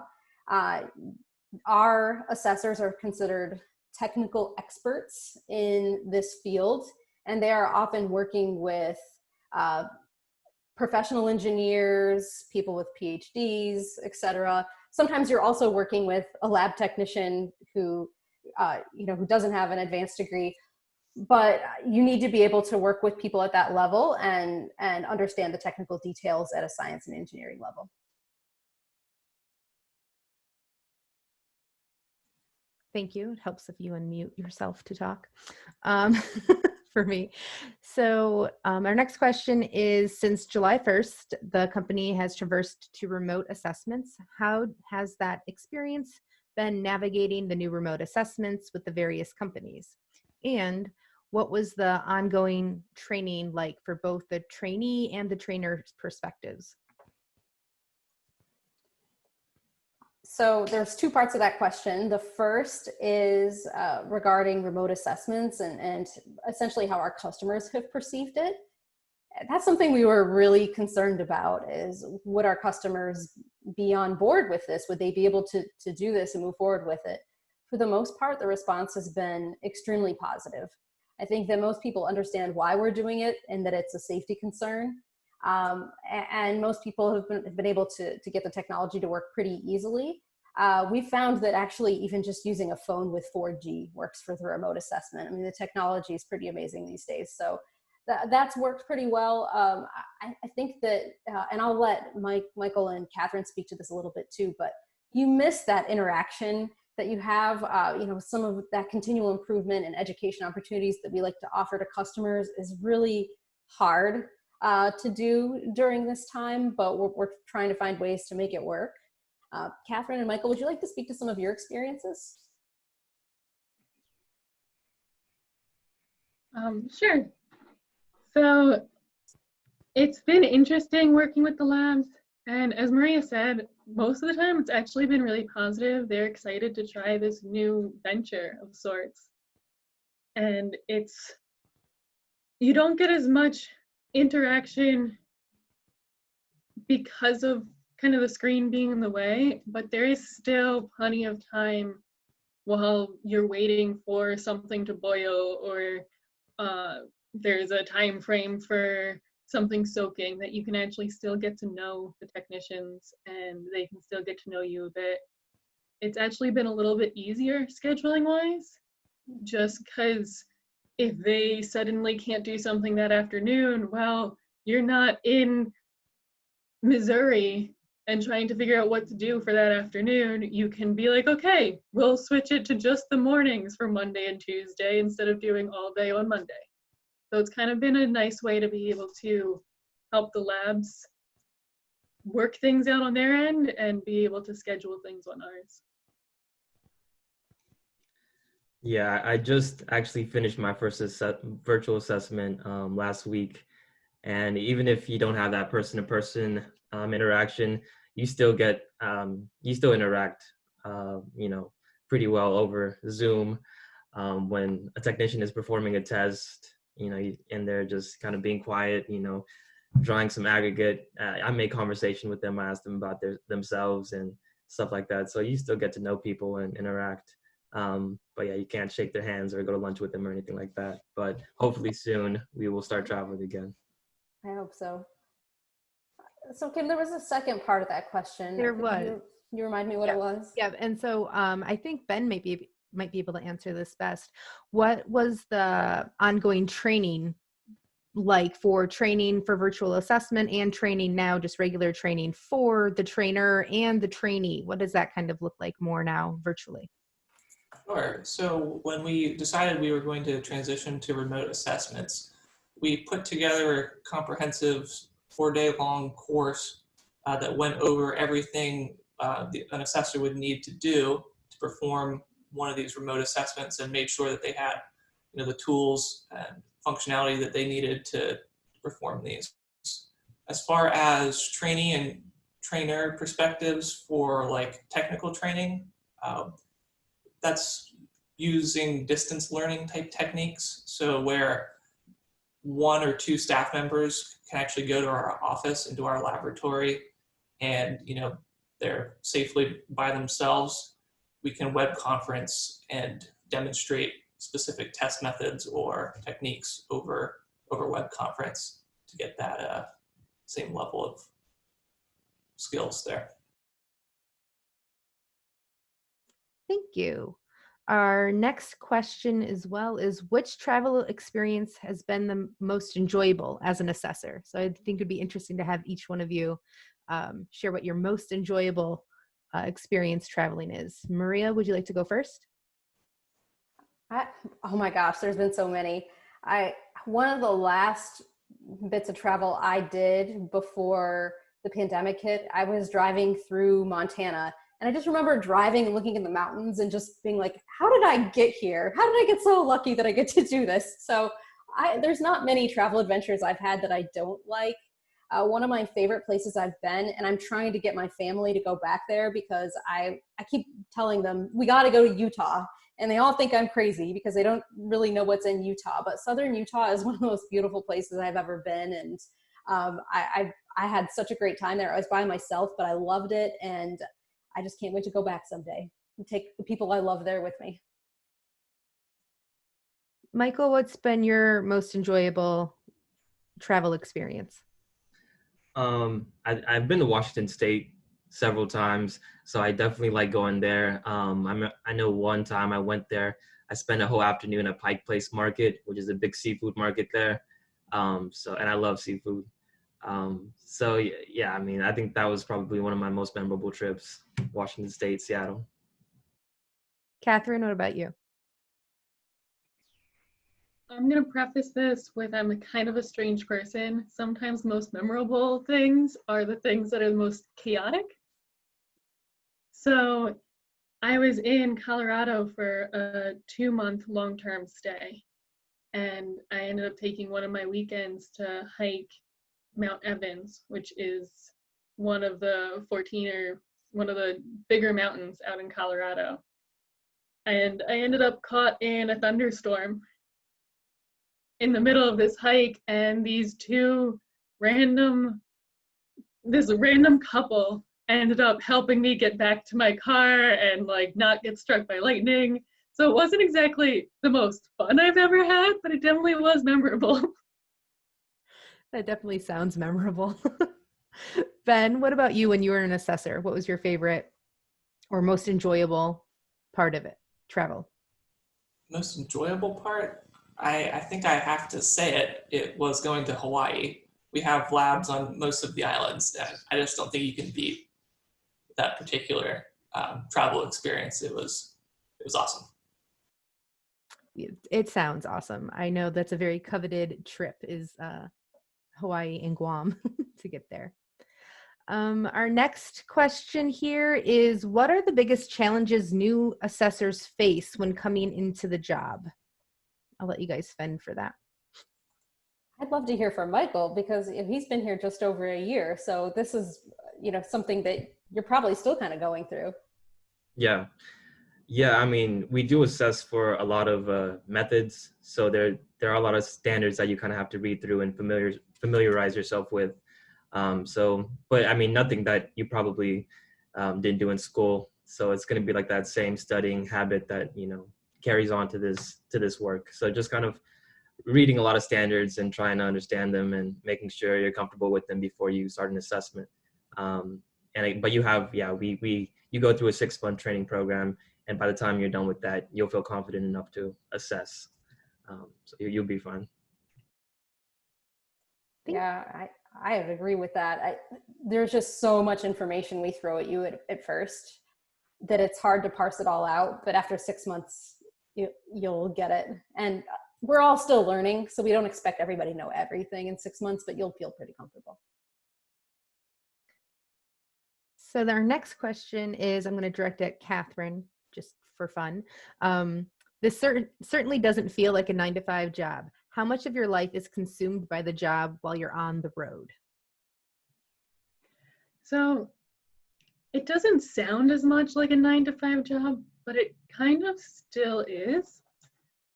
Our assessors are considered technical experts in this field, and they are often working with professional engineers, people with PhDs, etc. Sometimes you're also working with a lab technician who doesn't have an advanced degree, but you need to be able to work with people at that level and understand the technical details at a science and engineering level. Thank you. It helps if you unmute yourself to talk for me. So our next question is, since July 1st, the company has traversed to remote assessments. How has that experience been navigating the new remote assessments with the various companies? And what was the ongoing training like for both the trainee and the trainer's perspectives? So there's two parts of that question. The first is regarding remote assessments and essentially how our customers have perceived it. That's something we were really concerned about, is would our customers be on board with this? Would they be able to do this and move forward with it? For the most part, the response has been extremely positive. I think that most people understand why we're doing it and that it's a safety concern. And most people have been able to get the technology to work pretty easily. We found that actually even just using a phone with 4G works for the remote assessment. I mean, the technology is pretty amazing these days. So that's worked pretty well. I think that, and I'll let Michael and Catherine speak to this a little bit too, but you miss that interaction that you have, some of that continual improvement and education opportunities that we like to offer to customers is really hard to do during this time, but we're trying to find ways to make it work. Catherine and Michael, would you like to speak to some of your experiences? Sure. So it's been interesting working with the labs. And as Maria said, most of the time it's actually been really positive. They're excited to try this new venture of sorts. And you don't get as much interaction because of kind of the screen being in the way, but there is still plenty of time while you're waiting for something to boil, or there's a time frame for something soaking, that you can actually still get to know the technicians and they can still get to know you a bit. It's actually been a little bit easier scheduling wise, just because if they suddenly can't do something that afternoon, well, you're not in Missouri and trying to figure out what to do for that afternoon. You can be like, okay, we'll switch it to just the mornings for Monday and Tuesday instead of doing all day on Monday. So it's kind of been a nice way to be able to help the labs work things out on their end and be able to schedule things on ours. Yeah, I just actually finished my first virtual assessment last week. And even if you don't have that person-to-person interaction, you still get, you still interact, pretty well over Zoom. When a technician is performing a test, and they're just kind of being quiet, drawing some aggregate. I make conversation with them. I ask them about themselves and stuff like that. So you still get to know people and interact. But yeah, you can't shake their hands or go to lunch with them or anything like that. But hopefully soon we will start traveling again. I hope so. So Kim, there was a second part of that question. There was. You remind me what it was? Yeah, and so I think Ben might be able to answer this best. What was the ongoing training like for training for virtual assessment and training now, just regular training for the trainer and the trainee? What does that kind of look like more now virtually? Sure. So when we decided we were going to transition to remote assessments, we put together a comprehensive 4-day-long course that went over everything an assessor would need to do to perform one of these remote assessments, and made sure that they had, the tools and functionality that they needed to perform these. As far as trainee and trainer perspectives for like technical training, that's using distance learning type techniques. So where 1 or 2 staff members can actually go to our office, into our laboratory, and they're safely by themselves. We can web conference and demonstrate specific test methods or techniques over web conference to get that same level of skills there. Thank you. Our next question as well is, which travel experience has been the most enjoyable as an assessor? So I think it'd be interesting to have each one of you share what your most enjoyable experience traveling is. Maria, would you like to go first? Oh my gosh, there's been so many. One of the last bits of travel I did before the pandemic hit, I was driving through Montana. And I just remember driving and looking in the mountains and just being like, how did I get here? How did I get so lucky that I get to do this? So there's not many travel adventures I've had that I don't like. One of my favorite places I've been, and I'm trying to get my family to go back there because I keep telling them, we got to go to Utah. And they all think I'm crazy because they don't really know what's in Utah. But Southern Utah is one of the most beautiful places I've ever been. And I had such a great time there. I was by myself, but I loved it. And I just can't wait to go back someday and take the people I love there with me. Michael, what's been your most enjoyable travel experience? I've been to Washington State several times, so I definitely like going there. I know one time I went there, I spent a whole afternoon at Pike Place Market, which is a big seafood market there. And I love seafood. So yeah, I mean, I think that was probably one of my most memorable trips, Washington State, Seattle. Catherine, what about you? I'm going to preface this with, I'm kind of a strange person. Sometimes most memorable things are the things that are the most chaotic. So I was in Colorado for a 2-month long-term stay, and I ended up taking one of my weekends to hike Mount Evans, which is one of the bigger mountains out in Colorado. And I ended up caught in a thunderstorm in the middle of this hike, and this random couple ended up helping me get back to my car and like not get struck by lightning. So it wasn't exactly the most fun I've ever had, but it definitely was memorable. That definitely sounds memorable. Ben, what about you when you were an assessor? What was your favorite or most enjoyable part of it? Travel. Most enjoyable part? I think I have to say it was going to Hawaii. We have labs on most of the islands, and I just don't think you can beat that particular travel experience. It was awesome. It sounds awesome. I know that's a very coveted trip is Hawaii and Guam to get there. Our next question here is, what are the biggest challenges new assessors face when coming into the job? I'll let you guys fend for that. I'd love to hear from Michael because he's been here just over a year. So this is, something that you're probably still kind of going through. Yeah. Yeah, I mean, we do assess for a lot of methods. So there are a lot of standards that you kind of have to read through and familiarize yourself with. But I mean, nothing that you probably didn't do in school. So it's going to be like that same studying habit that, carries on to this work. So just kind of reading a lot of standards and trying to understand them and making sure you're comfortable with them before you start an assessment. But you go through a 6-month training program, and by the time you're done with that, you'll feel confident enough to assess. So you'll be fine. Yeah, I would agree with that. There's just so much information we throw at you at first that it's hard to parse it all out. But after 6 months, you'll get it. And we're all still learning, so we don't expect everybody to know everything in 6 months, but you'll feel pretty comfortable. So our next question is, I'm going to direct at Catherine, just for fun. This certainly doesn't feel like a 9-to-5 job. How much of your life is consumed by the job while you're on the road? So it doesn't sound as much like a 9-to-5 job, but it kind of still is.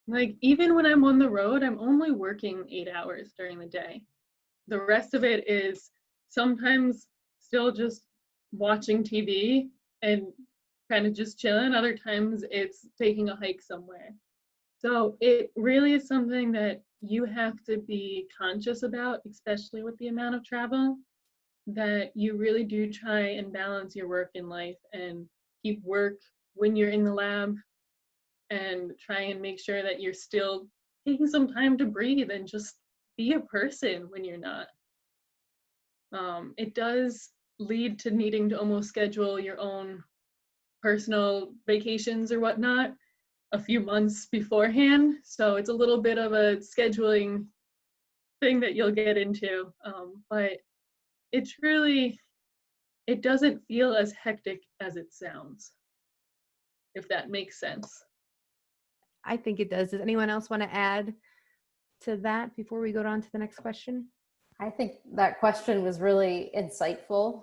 Like, even when I'm on the road, I'm only working 8 hours during the day. The rest of it is sometimes still just watching TV and kind of just chilling. Other times it's taking a hike somewhere. So it really is something that you have to be conscious about, especially with the amount of travel, that you really do try and balance your work and life and keep work when you're in the lab and try and make sure that you're still taking some time to breathe and just be a person when you're not. It does lead to needing to almost schedule your own personal vacations or whatnot a few months beforehand. So it's a little bit of a scheduling thing that you'll get into. But it doesn't feel as hectic as it sounds, if that makes sense. I think it does. Does anyone else want to add to that before we go on to the next question? I think that question was really insightful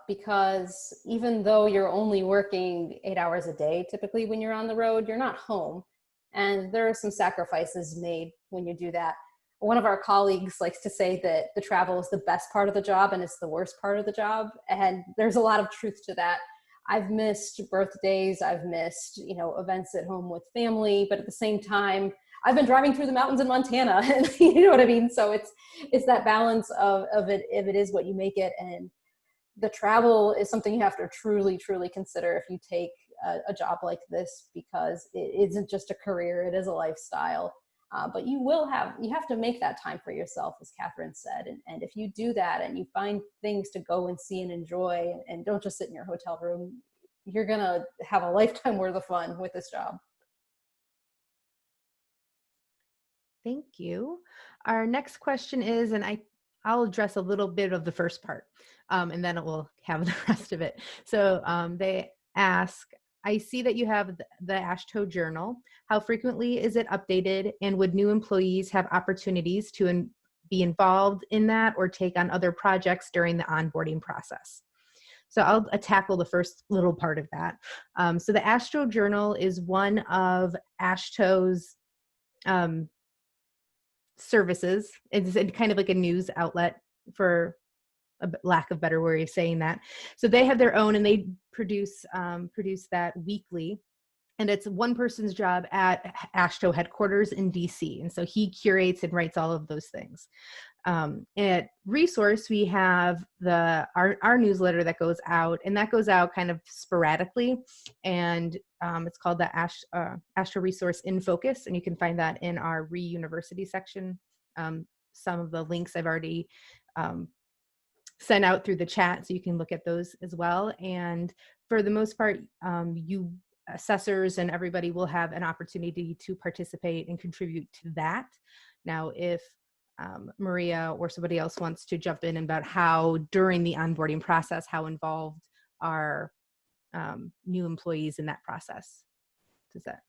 because even though you're only working 8 hours a day, typically when you're on the road, you're not home. And there are some sacrifices made when you do that. One of our colleagues likes to say that the travel is the best part of the job and it's the worst part of the job. And there's a lot of truth to that. I've missed birthdays, I've missed, events at home with family, but at the same time, I've been driving through the mountains in Montana, and you know what I mean? So it's that balance of it, if it is what you make it. And the travel is something you have to truly, truly consider if you take a job like this, because it isn't just a career, it is a lifestyle. But you have to make that time for yourself, as Catherine said. And if you do that and you find things to go and see and enjoy and don't just sit in your hotel room, you're gonna have a lifetime worth of fun with this job. Thank you. Our next question is, and I'll address a little bit of the first part, and then it will have the rest of it. So they ask, I see that you have the AASHTO journal. How frequently is it updated, and would new employees have opportunities to be involved in that or take on other projects during the onboarding process? So I'll tackle the first little part of that. So the AASHTO journal is one of AASHTO's services. It's kind of like a news outlet, for a lack of better way of saying that. So they have their own, and they produce that weekly. And it's one person's job at AASHTO headquarters in DC. And so he curates and writes all of those things. At Resource, we have our newsletter that goes out, and that goes out kind of sporadically. And it's called the AASHTO Resource in Focus. And you can find that in our Re-University section. Some of the links I've already sent out through the chat, so you can look at those as well. And for the most part, you assessors and everybody will have an opportunity to participate and contribute to that. Now, if Maria or somebody else wants to jump in about how during the onboarding process, how involved are new employees in that process? Does that?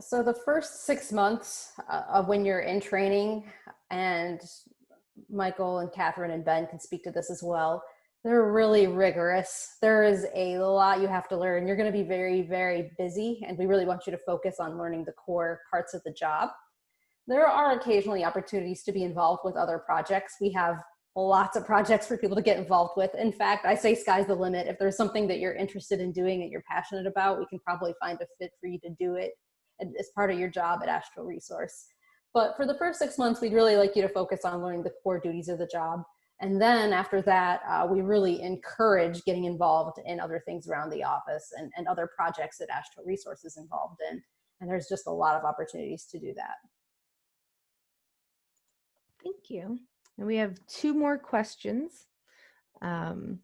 So the first 6 months of when you're in training, and Michael and Catherine and Ben can speak to this as well, they're really rigorous. There is a lot you have to learn. You're going to be very, very busy, and we really want you to focus on learning the core parts of the job. There are occasionally opportunities to be involved with other projects. We have lots of projects for people to get involved with. In fact, I say sky's the limit. If there's something that you're interested in doing that you're passionate about, we can probably find a fit for you to do it as part of your job at AASHTO Resource. But for the first 6 months, we'd really like you to focus on learning the core duties of the job. And then after that, we really encourage getting involved in other things around the office and other projects that AASHTO Resource is involved in. And there's just a lot of opportunities to do that. Thank you. And we have 2 more questions. And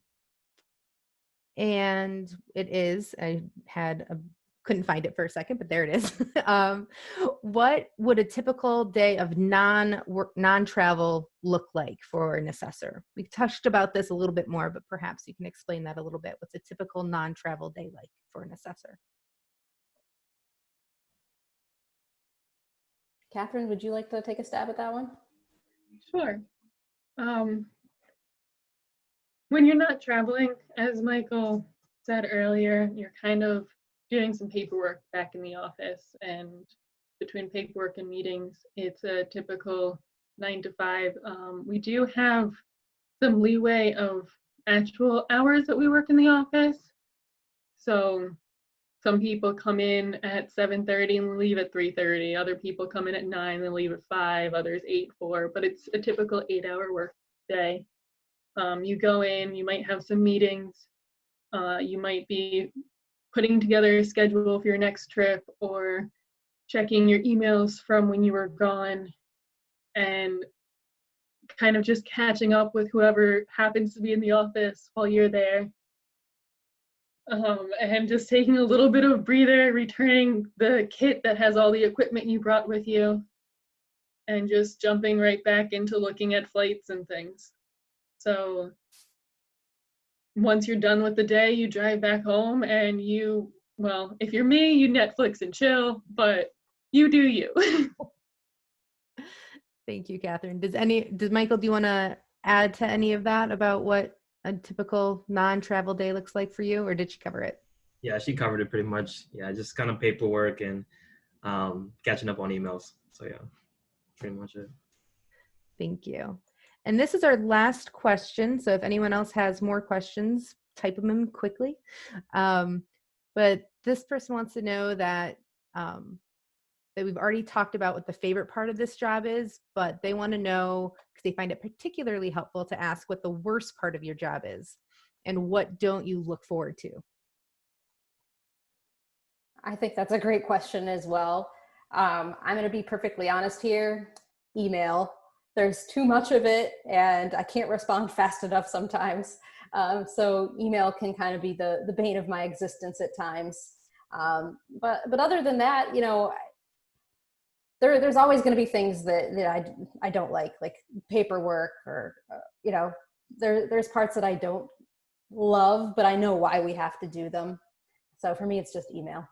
it is, couldn't find it for a second, but there it is. What would a typical day of non-travel look like for an assessor? We touched about this a little bit more, but perhaps you can explain that a little bit. What's a typical non-travel day like for an assessor? Catherine, would you like to take a stab at that one? Sure. When you're not traveling, as Michael said earlier, you're kind of doing some paperwork back in the office, and between paperwork and meetings, it's a typical 9 to 5. We do have some leeway of actual hours that we work in the office. So some people come in at 7:30 and leave at 3:30. Other people come in at 9 and leave at 5. Others 8, 4. But it's a typical 8-hour work day. You go in, you might have some meetings. You might be putting together a schedule for your next trip, or checking your emails from when you were gone, and kind of just catching up with whoever happens to be in the office while you're there. And just taking a little bit of a breather, returning the kit that has all the equipment you brought with you, and just jumping right back into looking at flights and things. So once you're done with the day, you drive back home, and well, if you're me, you Netflix and chill, but you do you. Thank you, Catherine. Does Michael, do you want to add to any of that about what a typical non-travel day looks like for you, or did she cover it? Yeah, she covered it pretty much. Yeah, just kind of paperwork and catching up on emails. So yeah, pretty much it. Thank you. And this is our last question. So if anyone else has more questions, type them in quickly. But this person wants to know that we've already talked about what the favorite part of this job is, but they want to know, because they find it particularly helpful to ask what the worst part of your job is, and what don't you look forward to? I think that's a great question as well. I'm going to be perfectly honest here. Email. There's too much of it, and I can't respond fast enough sometimes. So email can kind of be the bane of my existence at times. But other than that, there's always going to be things that I don't like paperwork, or there's parts that I don't love, but I know why we have to do them. So for me, it's just email.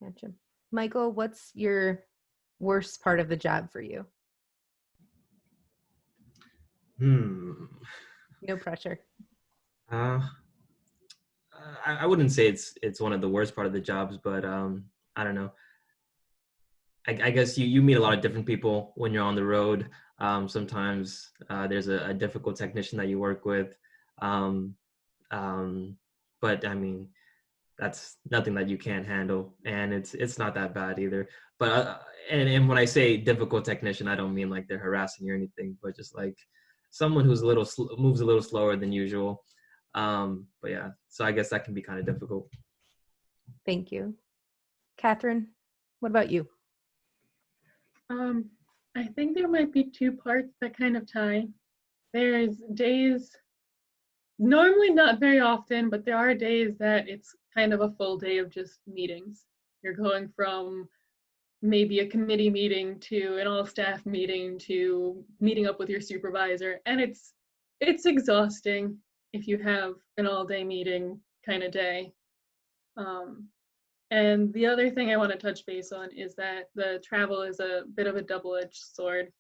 Gotcha. Michael, what's your worst part of the job for you? No pressure. Uh, I wouldn't say it's one of the worst part of the jobs, but I don't know. I guess you meet a lot of different people when you're on the road. Sometimes there's a difficult technician that you work with, um, but I mean that's nothing that you can't handle, and it's not that bad either. But and when I say difficult technician, I don't mean like they're harassing you or anything, but just like someone who's a little moves a little slower than usual. But yeah, so I guess that can be kind of difficult. Thank you. Catherine, what about you? I think there might be two parts that kind of tie. There's days, normally not very often, but there are days that it's kind of a full day of just meetings. You're going from maybe a committee meeting to an all-staff meeting to meeting up with your supervisor, and it's exhausting if you have an all-day meeting kind of day. And the other thing I want to touch base on is that the travel is a bit of a double-edged sword.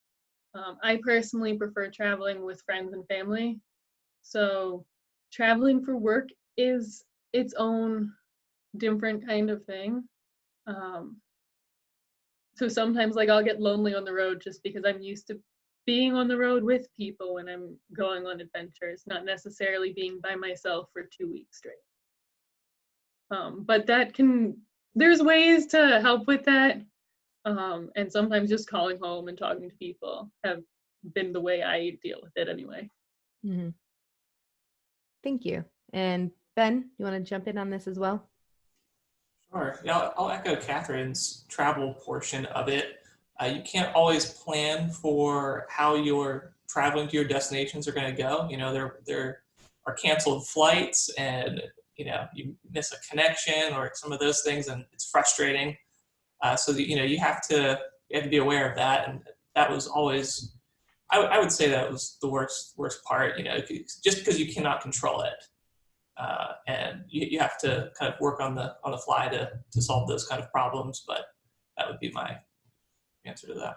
I personally prefer traveling with friends and family. So traveling for work is its own different kind of thing. So sometimes like I'll get lonely on the road just because I'm used to being on the road with people when I'm going on adventures, not necessarily being by myself for 2 weeks straight. But there's ways to help with that. And sometimes just calling home and talking to people have been the way I deal with it anyway. Mm-hmm. Thank you. And Ben, you want to jump in on this as well? Sure. Yeah, I'll echo Catherine's travel portion of it. You can't always plan for how your traveling to your destinations are going to go. You know, there are canceled flights, and you miss a connection or some of those things, and it's frustrating. So that, you have to be aware of that, and that was always, I would say that was the worst part. Just because you cannot control it, and you have to kind of work on the fly to solve those kind of problems. But that would be my answer to that.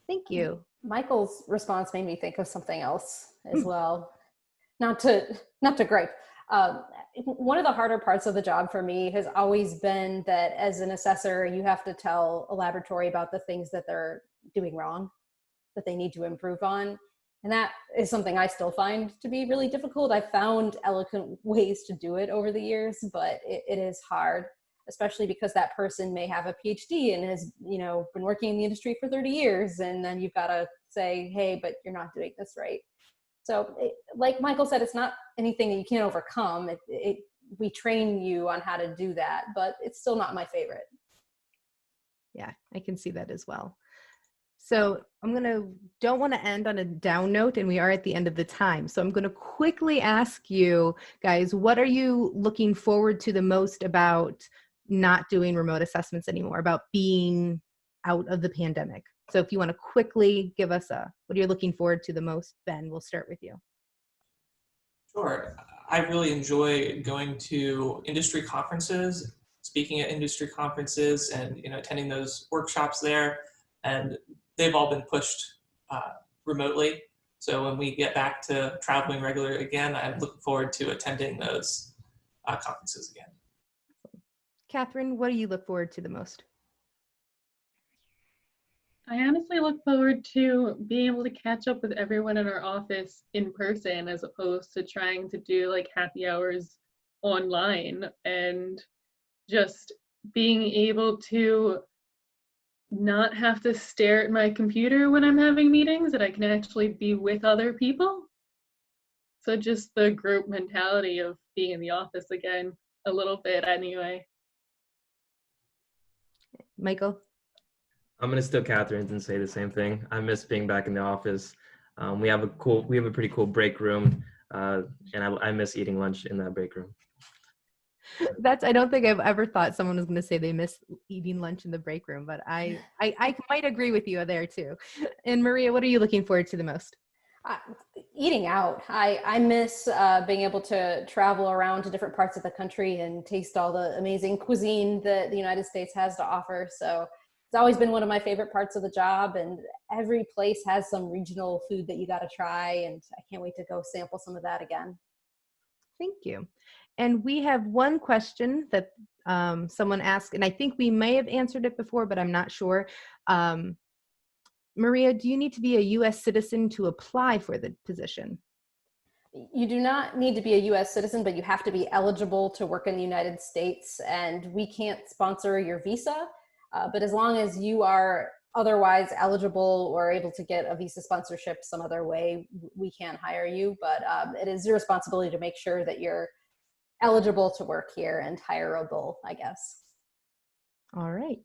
Thank you. Michael's response made me think of something else as well. Not to gripe. One of the harder parts of the job for me has always been that as an assessor, you have to tell a laboratory about the things that they're doing wrong, that they need to improve on. And that is something I still find to be really difficult. I've found eloquent ways to do it over the years, but it is hard, especially because that person may have a PhD and has, been working in the industry for 30 years. And then you've got to say, hey, but you're not doing this right. So like Michael said, it's not anything that you can't overcome. We train you on how to do that, but it's still not my favorite. Yeah, I can see that as well. So don't want to end on a down note, and we are at the end of the time. So I'm going to quickly ask you guys, what are you looking forward to the most about not doing remote assessments anymore, about being out of the pandemic? So if you want to quickly give us what you're looking forward to the most, Ben, we'll start with you. Sure. I really enjoy going to industry conferences, speaking at industry conferences, and attending those workshops there. And they've all been pushed remotely. So when we get back to traveling regularly again, I'm looking forward to attending those conferences again. Catherine, what do you look forward to the most? I honestly look forward to being able to catch up with everyone in our office in person as opposed to trying to do like happy hours online, and just being able to not have to stare at my computer when I'm having meetings, that I can actually be with other people. So just the group mentality of being in the office again, a little bit anyway. Michael? I'm gonna steal Catherine's and say the same thing. I miss being back in the office. We have a pretty cool break room, and I miss eating lunch in that break room. I don't think I've ever thought someone was going to say they miss eating lunch in the break room, but I might agree with you there too. And Maria, what are you looking forward to the most? Eating out. I miss being able to travel around to different parts of the country and taste all the amazing cuisine that the United States has to offer. So it's always been one of my favorite parts of the job, and every place has some regional food that you got to try, and I can't wait to go sample some of that again. Thank you. And we have one question that someone asked, and I think we may have answered it before, but I'm not sure. Maria, do you need to be a U.S. citizen to apply for the position? You do not need to be a US citizen, but you have to be eligible to work in the United States, and we can't sponsor your visa. But as long as you are otherwise eligible or able to get a visa sponsorship some other way, we can hire you. But it is your responsibility to make sure that you're eligible to work here and hireable, I guess. All right.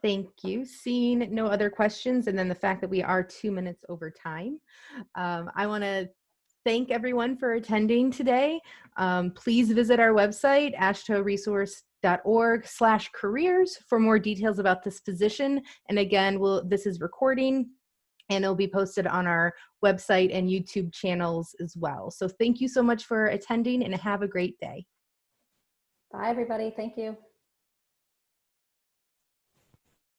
Thank you. Seeing no other questions, and then the fact that we are 2 minutes over time, I want to thank everyone for attending today. Please visit our website, ashtoresource.org/careers for more details about this position. And again, this is recording and it'll be posted on our website and YouTube channels as well. So thank you so much for attending and have a great day. Bye, everybody. Thank you.